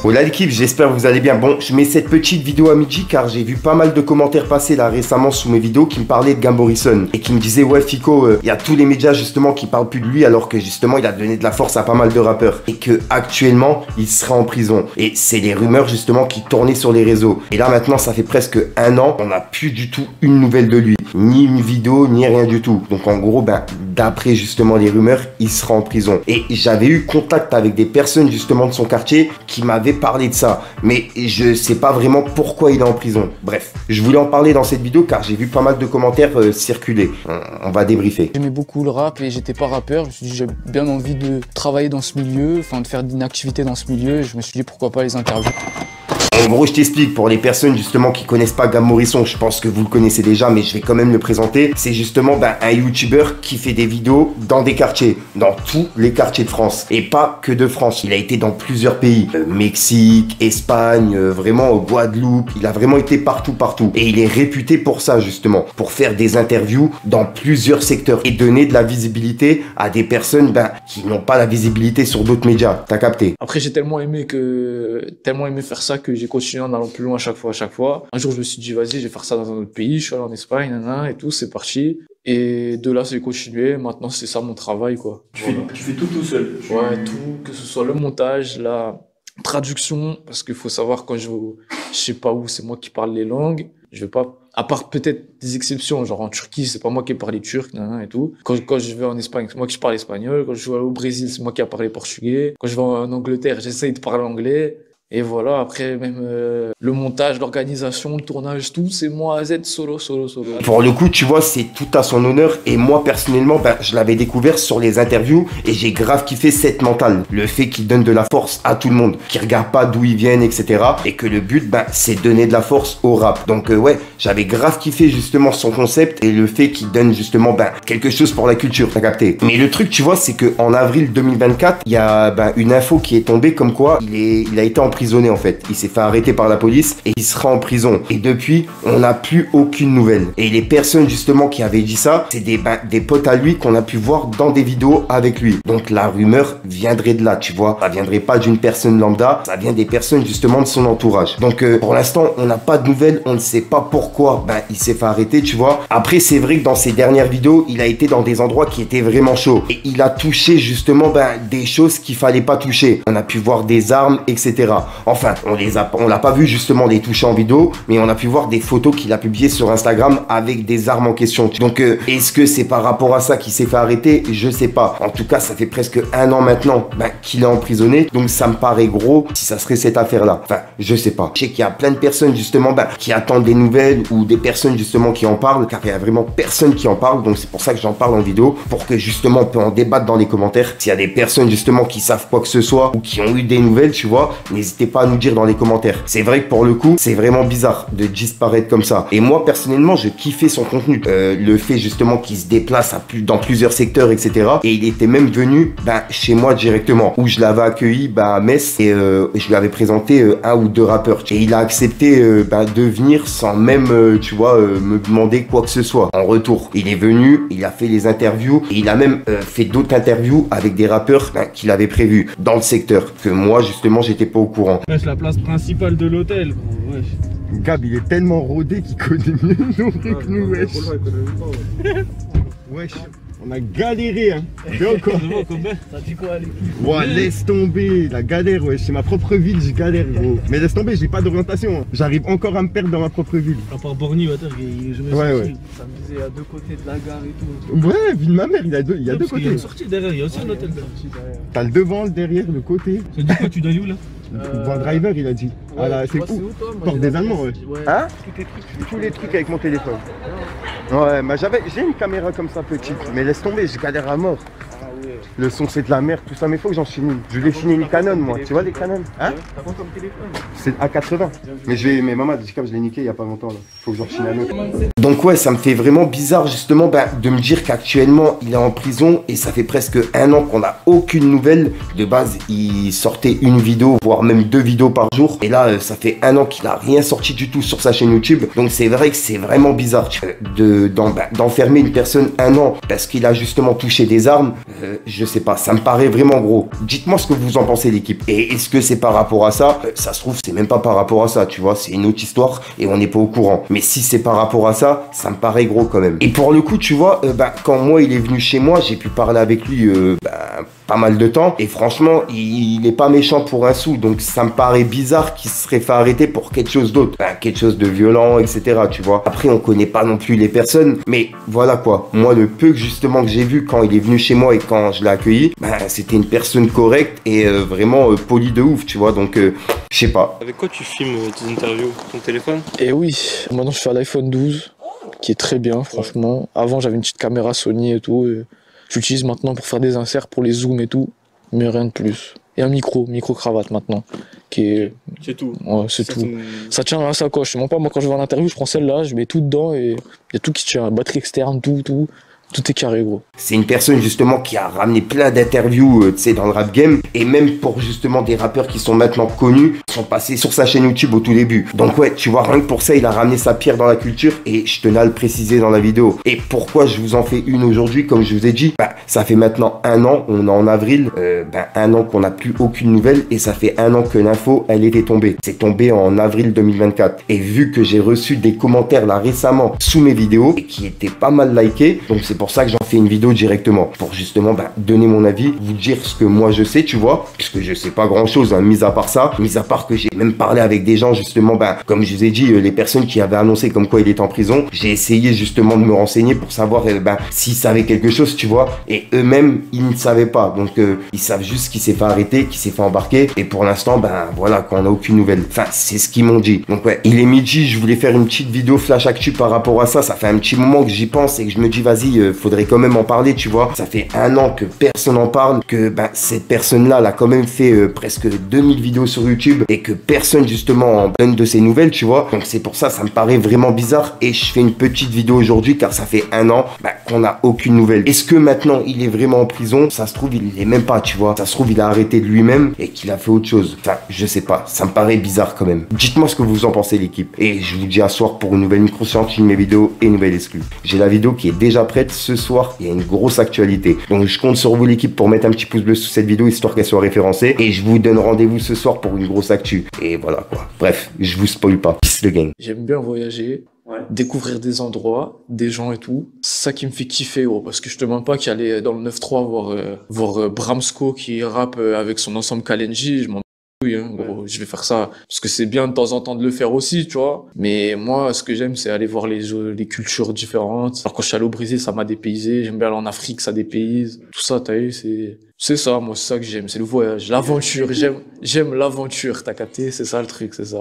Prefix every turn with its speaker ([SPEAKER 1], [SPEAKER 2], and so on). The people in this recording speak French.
[SPEAKER 1] Voilà l'équipe, j'espère que vous allez bien. Bon, je mets cette petite vidéo à midi car j'ai vu pas mal de commentaires passer là récemment sous mes vidéos qui me parlaient de Gam Morrison et qui me disaient ouais Fico, il y a tous les médias justement qui parlent plus de lui alors que justement il a donné de la force à pas mal de rappeurs et que actuellement il sera en prison. Et c'est les rumeurs justement qui tournaient sur les réseaux. Et là maintenant ça fait presque un an, on n'a plus du tout une nouvelle de lui, ni une vidéo, ni rien du tout. Donc en gros, d'après justement les rumeurs, il sera en prison. Et j'avais eu contact avec des personnes justement de son quartier qui m'avaient parlé de ça, mais je sais pas vraiment pourquoi il est en prison. Bref, je voulais en parler dans cette vidéo car j'ai vu pas mal de commentaires circuler. On va débriefer.
[SPEAKER 2] J'aimais beaucoup le rap et j'étais pas rappeur. Je me suis dit j'ai bien envie de travailler dans ce milieu, enfin de faire une activité dans ce milieu. Je me suis dit pourquoi pas les interviews.
[SPEAKER 1] En gros, je t'explique, pour les personnes justement qui connaissent pas Gam Morrison, je pense que vous le connaissez déjà, mais je vais quand même le présenter. C'est justement un youtubeur qui fait des vidéos dans des quartiers, dans tous les quartiers de France. Et pas que de France, il a été dans plusieurs pays. Mexique, Espagne, vraiment Guadeloupe, il a vraiment été partout. Et il est réputé pour ça justement, pour faire des interviews dans plusieurs secteurs et donner de la visibilité à des personnes qui n'ont pas la visibilité sur d'autres médias. T'as capté?
[SPEAKER 2] Après j'ai tellement aimé faire ça que j'ai continué en allant plus loin à chaque fois. Un jour, je me suis dit, vas-y, je vais faire ça dans un autre pays. Je suis allé en Espagne, et tout, c'est parti. Et de là, j'ai continué. Maintenant, c'est ça mon travail, quoi.
[SPEAKER 3] Tu fais tout seul?
[SPEAKER 2] Ouais, tout, que ce soit le montage, la traduction, parce qu'il faut savoir quand je sais pas où, c'est moi qui parle les langues. Je vais pas, à part peut-être des exceptions, genre en Turquie, c'est pas moi qui ai parlé turc, et tout. Quand je vais en Espagne, c'est moi qui parle espagnol. Quand je vais au Brésil, c'est moi qui ai parlé portugais. Quand je vais en Angleterre, j'essaye de parler anglais. Et voilà, après, même le montage, l'organisation, le tournage, tout, c'est moi à Z, solo.
[SPEAKER 1] Pour le coup, tu vois, c'est tout à son honneur. Et moi, personnellement, je l'avais découvert sur les interviews et j'ai grave kiffé cette mentale. Le fait qu'il donne de la force à tout le monde, qu'il regarde pas d'où ils viennent, etc. Et que le but, c'est donner de la force au rap. Donc, ouais, j'avais grave kiffé justement son concept et le fait qu'il donne justement quelque chose pour la culture, t'as capté. Mais le truc, tu vois, c'est qu'en avril 2024, il y a une info qui est tombée comme quoi il a été emprisonné en fait. Il s'est fait arrêter par la police et il sera en prison. Et depuis, on n'a plus aucune nouvelle. Et les personnes justement qui avaient dit ça, c'est des potes à lui qu'on a pu voir dans des vidéos avec lui. Donc la rumeur viendrait de là, tu vois. Ça viendrait pas d'une personne lambda, ça vient des personnes justement de son entourage. Donc pour l'instant, on n'a pas de nouvelles, on ne sait pas pourquoi il s'est fait arrêter, tu vois. Après, c'est vrai que dans ses dernières vidéos, il a été dans des endroits qui étaient vraiment chauds. Et il a touché justement des choses qu'il fallait pas toucher. On a pu voir des armes, etc. Enfin, on l'a pas vu justement les toucher en vidéo, mais on a pu voir des photos qu'il a publiées sur Instagram avec des armes en question. Donc, est-ce que c'est par rapport à ça qu'il s'est fait arrêter? Je sais pas. En tout cas, ça fait presque un an maintenant qu'il est emprisonné. Donc, ça me paraît gros si ça serait cette affaire-là. Enfin, je sais pas. Je sais qu'il y a plein de personnes justement qui attendent des nouvelles ou des personnes justement qui en parlent, car il y a vraiment personne qui en parle. Donc, c'est pour ça que j'en parle en vidéo, pour que justement on peut en débattre dans les commentaires. S'il y a des personnes justement qui savent quoi que ce soit ou qui ont eu des nouvelles, tu vois, n'hésitez pas à nous dire dans les commentaires. C'est vrai que pour le coup, c'est vraiment bizarre de disparaître comme ça. Et moi, personnellement, je kiffais son contenu. Le fait justement qu'il se déplace dans plusieurs secteurs, etc. Et il était même venu chez moi directement, où je l'avais accueilli à Metz et je lui avais présenté un ou deux rappeurs. Et il a accepté de venir sans même, tu vois, me demander quoi que ce soit. En retour, il est venu, il a fait les interviews et il a même fait d'autres interviews avec des rappeurs qu'il avait prévus dans le secteur, que moi, justement, j'étais pas au courant.
[SPEAKER 3] C'est la place principale de l'hôtel, gros. Wesh.
[SPEAKER 1] Gab, il est tellement rodé qu'il connaît mieux nos rues que nous, wesh. Wesh, on a galéré, hein.
[SPEAKER 3] Ça dit quoi, l'équipe?
[SPEAKER 1] Ouais, laisse tomber, la galère, wesh. C'est ma propre ville, je galère, gros. Mais laisse tomber, j'ai pas d'orientation. Hein. J'arrive encore à me perdre dans ma propre ville.
[SPEAKER 3] À part Borny, je me
[SPEAKER 1] ouais.
[SPEAKER 3] Ça me disait à deux côtés de la gare et tout.
[SPEAKER 1] Ouais, ville de ma mère, il y a deux côtés.
[SPEAKER 3] Il y a une sortie derrière, il y a aussi un hôtel derrière.
[SPEAKER 1] T'as le devant, le derrière, le côté.
[SPEAKER 3] Ça dit quoi, tu dois aller où là?
[SPEAKER 1] Bon driver, il a dit.
[SPEAKER 3] Ouais,
[SPEAKER 1] c'est où? Porte des Allemands, ouais. Hein? Tous les trucs avec mon téléphone. Ouais, mais j'ai une caméra comme ça petite, mais laisse tomber, je galère à mort. Le son c'est de la merde, tout ça, mais faut que j'en chine une. Je voulais chiner une Canon moi, tu vois les Canon? Hein?
[SPEAKER 3] T'as quoi comme téléphone?
[SPEAKER 1] C'est A80. Mais maman, je l'ai niqué il y a pas longtemps là. Faut que j'en chine un autre. Donc ouais, ça me fait vraiment bizarre justement de me dire qu'actuellement il est en prison et ça fait presque un an qu'on n'a aucune nouvelle. De base, il sortait une vidéo, voire même 2 vidéos par jour. Et là, ça fait un an qu'il a rien sorti du tout sur sa chaîne YouTube. Donc c'est vrai que c'est vraiment bizarre d'enfermer une personne un an parce qu'il a justement touché des armes. Je sais pas, ça me paraît vraiment gros. Dites-moi ce que vous en pensez l'équipe. Et est-ce que c'est par rapport à ça? Ça se trouve, c'est même pas par rapport à ça, tu vois. C'est une autre histoire et on n'est pas au courant. Mais si c'est par rapport à ça, ça me paraît gros quand même. Et pour le coup, tu vois, quand moi il est venu chez moi, j'ai pu parler avec lui pas mal de temps. Et franchement, il est pas méchant pour un sou. Donc ça me paraît bizarre qu'il se serait fait arrêter pour quelque chose d'autre. Quelque chose de violent, etc. Tu vois. Après, on connaît pas non plus les personnes. Mais voilà quoi. Moi, le peu que justement que j'ai vu quand il est venu chez moi et quand je l'ai accueilli, c'était une personne correcte et vraiment polie de ouf, tu vois. Donc, je sais pas.
[SPEAKER 4] Avec quoi tu filmes tes interviews? Ton téléphone?
[SPEAKER 2] Et oui, maintenant je fais à l'iPhone 12, qui est très bien, franchement. Avant, j'avais une petite caméra Sony et tout. J'utilise maintenant pour faire des inserts, pour les zooms et tout, mais rien de plus. Et un micro-cravate maintenant, qui est...
[SPEAKER 4] C'est tout.
[SPEAKER 2] Ouais, c'est tout. Ça tient à la sacoche. Moi, quand je vais en interview, je prends celle-là, je mets tout dedans et il y a tout qui tient. Batterie externe, tout est carré, gros.
[SPEAKER 1] C'est une personne justement qui a ramené plein d'interviews, tu sais, dans le rap game. Et même pour justement des rappeurs qui sont maintenant connus, sont passés sur sa chaîne YouTube au tout début. Donc ouais, tu vois, rien que pour ça, il a ramené sa pierre dans la culture. Et je tenais à le préciser dans la vidéo. Et pourquoi je vous en fais une aujourd'hui, comme je vous ai dit, ça fait maintenant un an, on est en avril, un an qu'on n'a plus aucune nouvelle. Et ça fait un an que l'info, elle était tombée. C'est tombé en avril 2024. Et vu que j'ai reçu des commentaires là récemment sous mes vidéos, et qui étaient pas mal likés, donc c'est pour ça que j'en fais une vidéo directement, pour justement donner mon avis, vous dire ce que moi je sais, tu vois, puisque je sais pas grand chose, mis à part ça, mis à part que j'ai même parlé avec des gens justement, comme je vous ai dit, les personnes qui avaient annoncé comme quoi il est en prison, j'ai essayé justement de me renseigner pour savoir s'ils savaient quelque chose, tu vois, et eux-mêmes ils ne savaient pas, donc ils savent juste qu'il s'est fait arrêter, qu'il s'est fait embarquer, et pour l'instant, voilà, qu'on n'a aucune nouvelle. Enfin, c'est ce qu'ils m'ont dit. Donc ouais, il est midi, je voulais faire une petite vidéo flash actu par rapport à ça, ça fait un petit moment que j'y pense et que je me dis vas-y, faudrait quand même en parler, tu vois. Ça fait un an que personne en parle, que cette personne-là, elle a quand même fait presque 2000 vidéos sur YouTube et que personne justement en donne de ses nouvelles, tu vois. Donc c'est pour ça, ça me paraît vraiment bizarre et je fais une petite vidéo aujourd'hui car ça fait un an qu'on n'a aucune nouvelle. Est-ce que maintenant il est vraiment en prison? Ça se trouve, il est même pas, tu vois. Ça se trouve, il a arrêté de lui-même et qu'il a fait autre chose. Enfin, je sais pas, ça me paraît bizarre quand même. Dites-moi ce que vous en pensez, l'équipe. Et je vous dis à soir pour une nouvelle micro-science, une mes vidéos et une nouvelle exclue. J'ai la vidéo qui est déjà prête ce soir. Il y a une grosse actualité. Donc je compte sur vous, l'équipe, pour mettre un petit pouce bleu sous cette vidéo histoire qu'elle soit référencée. Et je vous donne rendez-vous ce soir pour une grosse actu. Et voilà quoi. Bref, je vous spoil pas. Peace le gang.
[SPEAKER 2] J'aime bien voyager, découvrir des endroits, des gens et tout. C'est ça qui me fait kiffer, gros. Parce que je te mens pas qu'aller dans le 9-3 voir Bramsco qui rappe avec son ensemble Kalenji, je m'en oui, hein, gros, je vais faire ça parce que c'est bien de temps en temps de le faire aussi, tu vois. Mais moi, ce que j'aime, c'est aller voir les cultures différentes. Alors quand je suis allé au Brésil, ça m'a dépaysé. J'aime bien aller en Afrique, ça dépayse. Tout ça, t'as vu, c'est ça, moi, c'est ça que j'aime. C'est le voyage, l'aventure. J'aime l'aventure, t'as capté? C'est ça le truc, c'est ça.